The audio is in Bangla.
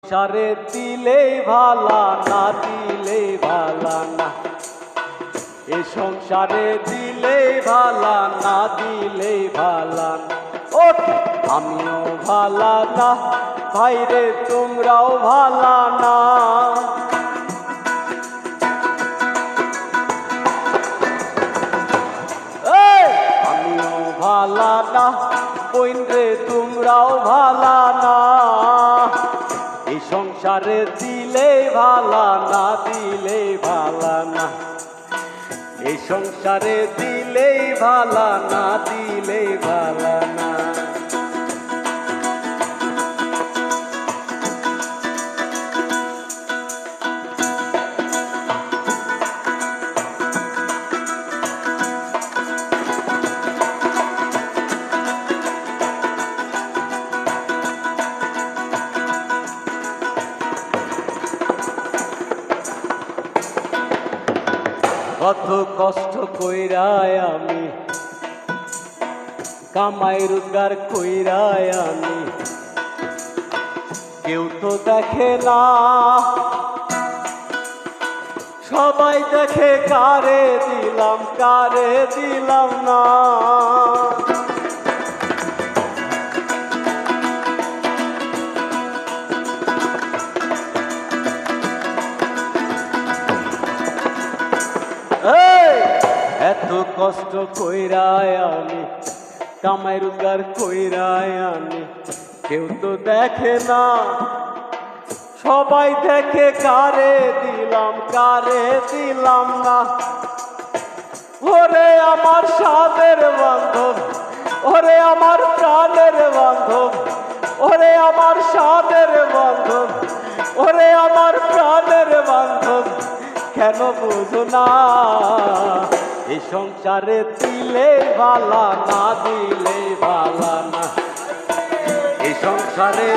সংসারে দিলে ভালা না দিলে ভালা না, এ সংসারে দিলে ভালা না দিলে ভালা না। ও আমিও ভালা না ভাইরে তোমরাও ভালা না, আমিও ভালা না বইন রে তোমরাও ভালা না, এই সংসারে দিলে ভালা না দিলে ভালা না, এই সংসারে দিলে ভালা না দিলে ভালা না। কত কষ্ট কইরায় আমি কামাই রোজগার কইরায় আমি, কেউ তো দেখে না, সবাই দেখে কারে দিলাম না। এত কষ্ট কইরায় আমি কামাই রোজগার কইরায় আমি, কেউ তো দেখে না, সবাই দেখে কারে দিলাম না। ওরে আমার সাদের বান্ধব, ওরে আমার প্রাণের বান্ধব, ওরে আমার সাদের বান্ধব, ওরে আমার প্রাণের বান্ধব, কেন বুঝো না এই সংসারে দিলে ভালা না দিলে ভালা না, এই সংসারে